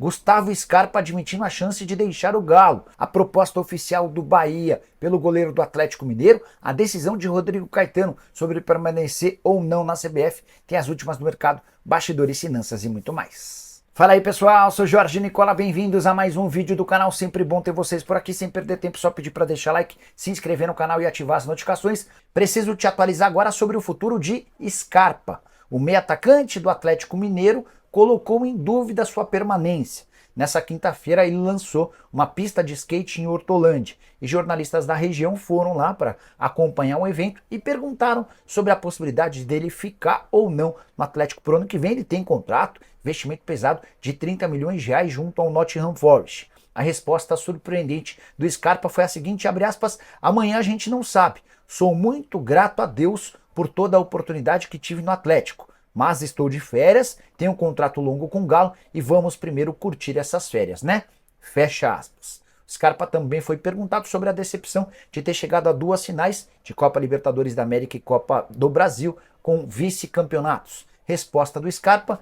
Gustavo Scarpa admitindo a chance de deixar o Galo. A proposta oficial do Bahia pelo goleiro do Atlético Mineiro. A decisão de Rodrigo Caetano sobre permanecer ou não na CBF. Tem as últimas do mercado, bastidores, finanças e muito mais. Fala aí pessoal, sou Jorge Nicola, bem-vindos a mais um vídeo do canal, sempre bom ter vocês por aqui, sem perder tempo, só pedir para deixar like, se inscrever no canal e ativar as notificações. Preciso te atualizar agora sobre o futuro de Scarpa. O meio atacante do Atlético Mineiro colocou em dúvida sua permanência. Nessa quinta-feira ele lançou uma pista de skate em Hortolândia e jornalistas da região foram lá para acompanhar o evento e perguntaram sobre a possibilidade dele ficar ou não no Atlético pro ano que vem. Ele tem contrato, investimento pesado de 30 milhões de reais junto ao Nottingham Forest. A resposta surpreendente do Scarpa foi a seguinte, abre aspas, amanhã a gente não sabe. Sou muito grato a Deus por toda a oportunidade que tive no Atlético. Mas estou de férias, tenho um contrato longo com o Galo e vamos primeiro curtir essas férias, né? Fecha aspas. O Scarpa também foi perguntado sobre a decepção de ter chegado a duas finais de Copa Libertadores da América e Copa do Brasil com vice-campeonatos. Resposta do Scarpa,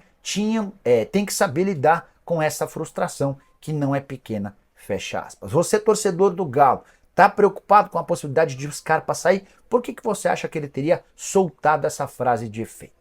tem que saber lidar com essa frustração que não é pequena, fecha aspas. Você, torcedor do Galo, está preocupado com a possibilidade de o Scarpa sair? Por que você acha que ele teria soltado essa frase de efeito?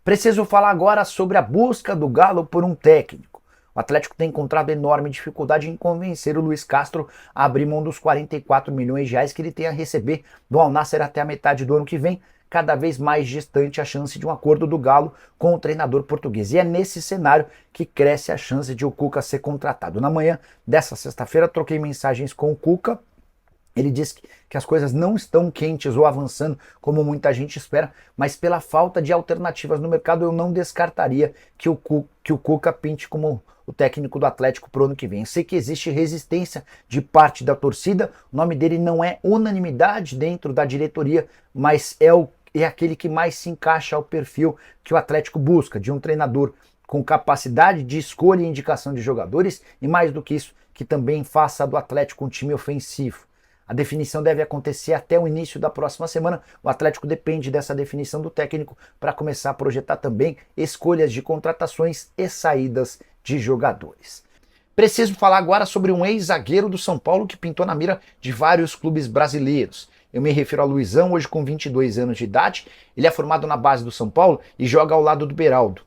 Preciso falar agora sobre a busca do Galo por um técnico. O Atlético tem encontrado enorme dificuldade em convencer o Luiz Castro a abrir mão dos 44 milhões de reais que ele tem a receber do Al Nassr até a metade do ano que vem, cada vez mais distante a chance de um acordo do Galo com o treinador português. E é nesse cenário que cresce a chance de o Cuca ser contratado. Na manhã dessa sexta-feira troquei mensagens com o Cuca. Ele disse que as coisas não estão quentes ou avançando como muita gente espera, mas pela falta de alternativas no mercado eu não descartaria que o Cuca pinte como o técnico do Atlético para o ano que vem. Eu sei que existe resistência de parte da torcida, o nome dele não é unanimidade dentro da diretoria, mas é aquele que mais se encaixa ao perfil que o Atlético busca, de um treinador com capacidade de escolha e indicação de jogadores e mais do que isso, que também faça do Atlético um time ofensivo. A definição deve acontecer até o início da próxima semana. O Atlético depende dessa definição do técnico para começar a projetar também escolhas de contratações e saídas de jogadores. Preciso falar agora sobre um ex-zagueiro do São Paulo que pintou na mira de vários clubes brasileiros. Eu me refiro a Luizão, hoje com 22 anos de idade. Ele é formado na base do São Paulo e joga ao lado do Beraldo.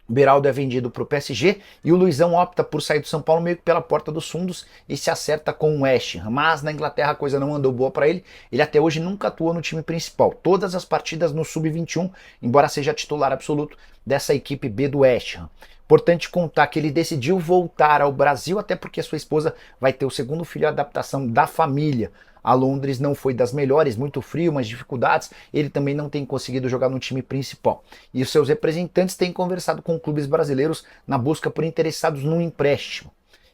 O Beraldo é vendido para o PSG e o Luizão opta por sair do São Paulo meio que pela porta dos fundos e se acerta com o West Ham. Mas na Inglaterra a coisa não andou boa para ele. Ele até hoje nunca atuou no time principal. Todas as partidas no Sub-21, embora seja titular absoluto dessa equipe B do West Ham. Importante contar que ele decidiu voltar ao Brasil, até porque sua esposa vai ter o segundo filho, a adaptação da família a Londres não foi das melhores, muito frio, umas dificuldades, ele também não tem conseguido jogar no time principal. E os seus representantes têm conversado com clubes brasileiros na busca por interessados num empréstimo.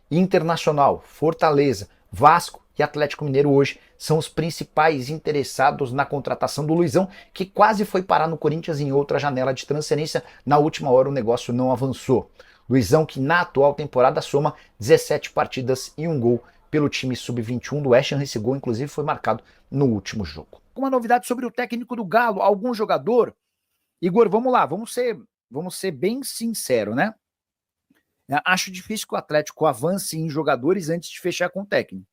Internacional, Fortaleza, Vasco e Atlético Mineiro hoje são os principais interessados na contratação do Luizão, que quase foi parar no Corinthians em outra janela de transferência. Na última hora o negócio não avançou. Luizão, que na atual temporada soma 17 partidas e um gol pelo time sub-21 do West Ham. Esse gol, inclusive, foi marcado no último jogo. Uma novidade sobre o técnico do Galo, algum jogador? Igor, vamos lá, vamos ser bem sinceros, né? Acho difícil que o Atlético avance em jogadores antes de fechar com o técnico.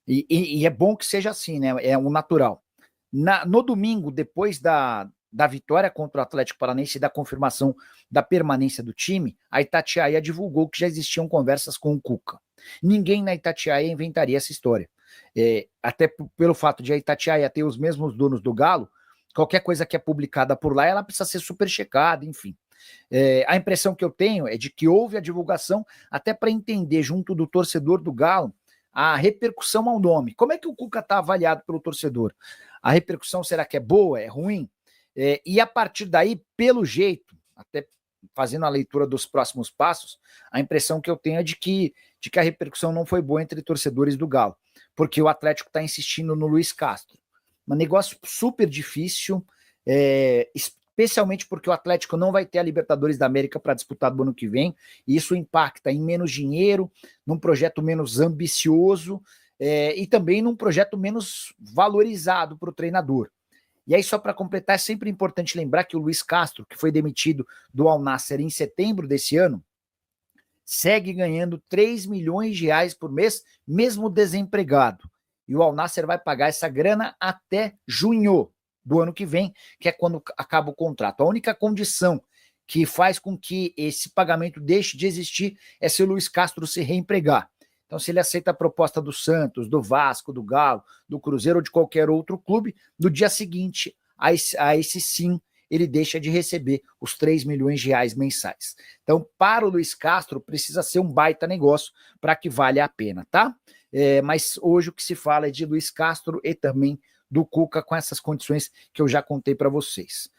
E é bom que seja assim, né? É o natural. No domingo, depois da vitória contra o Atlético Paranaense e da confirmação da permanência do time, a Itatiaia divulgou que já existiam conversas com o Cuca. Ninguém na Itatiaia inventaria essa história. Até pelo fato de a Itatiaia ter os mesmos donos do Galo, qualquer coisa que é publicada por lá, ela precisa ser super checada, enfim. A impressão que eu tenho é de que houve a divulgação até para entender junto do torcedor do Galo a repercussão ao nome. Como é que o Cuca está avaliado pelo torcedor? A repercussão será que é boa, é ruim? E a partir daí, pelo jeito, até fazendo a leitura dos próximos passos, a impressão que eu tenho é de que a repercussão não foi boa entre torcedores do Galo, porque o Atlético está insistindo no Luiz Castro. Um negócio super difícil, especialmente porque o Atlético não vai ter a Libertadores da América para disputar do ano que vem, e isso impacta em menos dinheiro, num projeto menos ambicioso, e também num projeto menos valorizado para o treinador. E aí, só para completar, é sempre importante lembrar que o Luiz Castro, que foi demitido do Al Nassr em setembro desse ano, segue ganhando 3 milhões de reais por mês, mesmo desempregado. E o Al Nassr vai pagar essa grana até junho do ano que vem, que é quando acaba o contrato. A única condição que faz com que esse pagamento deixe de existir é se o Luiz Castro se reempregar. Então, se ele aceita a proposta do Santos, do Vasco, do Galo, do Cruzeiro ou de qualquer outro clube, no dia seguinte, a esse sim, ele deixa de receber os 3 milhões de reais mensais. Então, para o Luiz Castro, precisa ser um baita negócio para que valha a pena, tá? Mas hoje o que se fala é de Luiz Castro e também do Cuca com essas condições que eu já contei para vocês.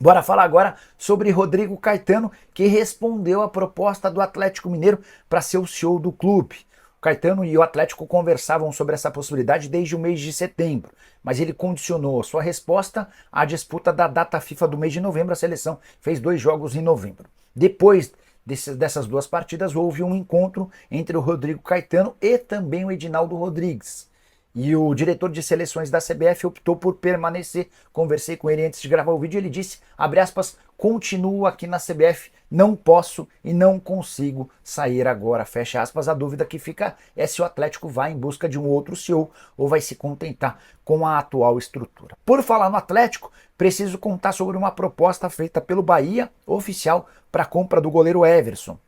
Bora falar agora sobre Rodrigo Caetano, que respondeu à proposta do Atlético Mineiro para ser o CEO do clube. O Caetano e o Atlético conversavam sobre essa possibilidade desde o mês de setembro, mas ele condicionou sua resposta à disputa da data FIFA do mês de novembro. A seleção fez 2 jogos em novembro. Depois dessas 2 partidas, houve um encontro entre o Rodrigo Caetano e também o Edinaldo Rodrigues. E o diretor de seleções da CBF optou por permanecer. Conversei com ele antes de gravar o vídeo e ele disse, abre aspas, continuo aqui na CBF, não posso e não consigo sair agora, fecha aspas. A dúvida que fica é se o Atlético vai em busca de um outro CEO ou vai se contentar com a atual estrutura. Por falar no Atlético, preciso contar sobre uma proposta feita pelo Bahia, oficial, para a compra do goleiro Everson.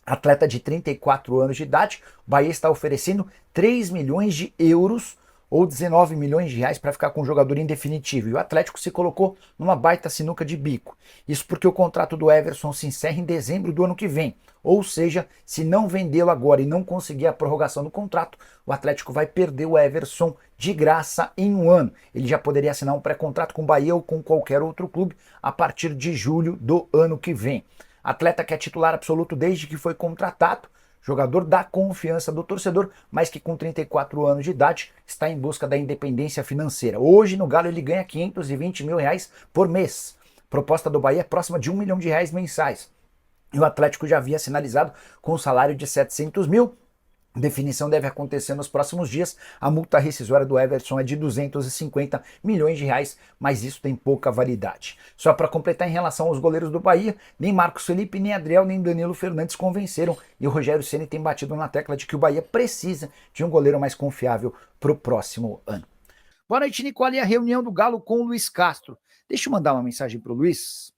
Atleta de 34 anos de idade, o Bahia está oferecendo 3 milhões de euros ou 19 milhões de reais para ficar com o jogador em definitivo. E o Atlético se colocou numa baita sinuca de bico. Isso porque o contrato do Everson se encerra em dezembro do ano que vem. Ou seja, se não vendê-lo agora e não conseguir a prorrogação do contrato, o Atlético vai perder o Everson de graça em um ano. Ele já poderia assinar um pré-contrato com o Bahia ou com qualquer outro clube a partir de julho do ano que vem. Atleta que é titular absoluto desde que foi contratado, jogador da confiança do torcedor, mas que com 34 anos de idade está em busca da independência financeira. Hoje no Galo ele ganha 520 mil reais por mês. Proposta do Bahia é próxima de 1 milhão de reais mensais. E o Atlético já havia sinalizado com um salário de 700 mil. Definição deve acontecer nos próximos dias. A multa rescisória do Everson é de 250 milhões de reais, mas isso tem pouca validade. Só para completar, em relação aos goleiros do Bahia, nem Marcos Felipe, nem Adriel, nem Danilo Fernandes convenceram, e o Rogério Ceni tem batido na tecla de que o Bahia precisa de um goleiro mais confiável para o próximo ano. Boa noite, Nicole. E a reunião do Galo com o Luiz Castro. Deixa eu mandar uma mensagem para o Luiz.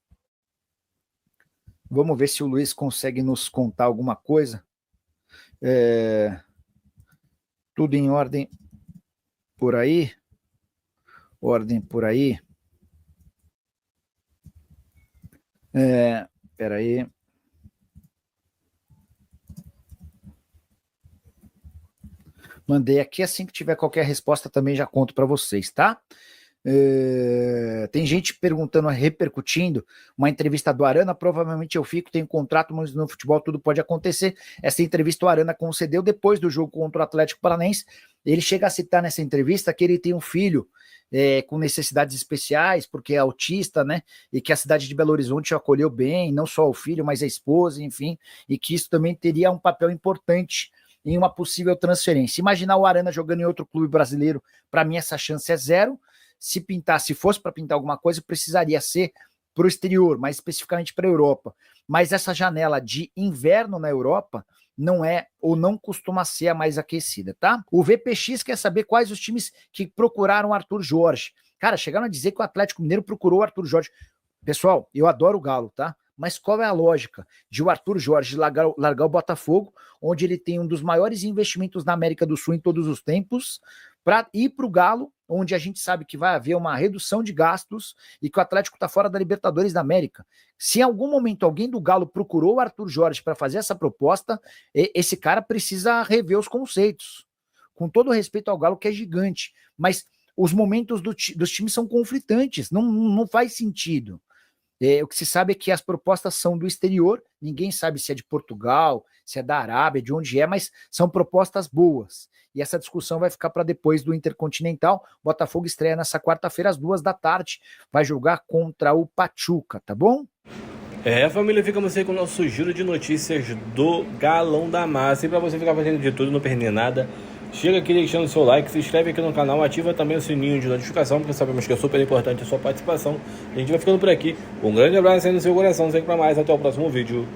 Vamos ver se o Luiz consegue nos contar alguma coisa. Tudo em ordem por aí? Ordem por aí? Peraí. Mandei aqui, assim que tiver qualquer resposta também já conto para vocês, tá? Tem gente perguntando, repercutindo, uma entrevista do Arana, provavelmente eu fico, tenho contrato, mas no futebol tudo pode acontecer. Essa entrevista o Arana concedeu depois do jogo contra o Atlético Paranaense. Ele chega a citar nessa entrevista que ele tem um filho com necessidades especiais, porque é autista, né, e que a cidade de Belo Horizonte acolheu bem, não só o filho, mas a esposa, enfim, e que isso também teria um papel importante em uma possível transferência. Imaginar o Arana jogando em outro clube brasileiro, para mim essa chance é zero. Se pintar, se fosse para pintar alguma coisa, precisaria ser para o exterior, mais especificamente para a Europa. Mas essa janela de inverno na Europa não é ou não costuma ser a mais aquecida, tá? O VPX quer saber quais os times que procuraram o Arthur Jorge. Cara, chegaram a dizer que o Atlético Mineiro procurou o Arthur Jorge. Pessoal, eu adoro o Galo, tá? Mas qual é a lógica de o Arthur Jorge largar o Botafogo, onde ele tem um dos maiores investimentos na América do Sul em todos os tempos, para ir para o Galo, onde a gente sabe que vai haver uma redução de gastos e que o Atlético está fora da Libertadores da América. Se em algum momento alguém do Galo procurou o Arthur Jorge para fazer essa proposta, esse cara precisa rever os conceitos. Com todo respeito ao Galo, que é gigante. Mas os momentos dos times são conflitantes, não faz sentido. O que se sabe é que as propostas são do exterior, ninguém sabe se é de Portugal, se é da Arábia, de onde é, mas são propostas boas. E essa discussão vai ficar para depois do Intercontinental. Botafogo estreia nessa quarta-feira às 14h, vai jogar contra o Pachuca, tá bom? Família, ficamos aí com o nosso giro de notícias do Galão da Massa. E para você ficar fazendo de tudo, não perder nada, chega aqui deixando o seu like, se inscreve aqui no canal, ativa também o sininho de notificação, porque sabemos que é super importante a sua participação. A gente vai ficando por aqui. Um grande abraço aí no seu coração, sempre para mais. Até o próximo vídeo.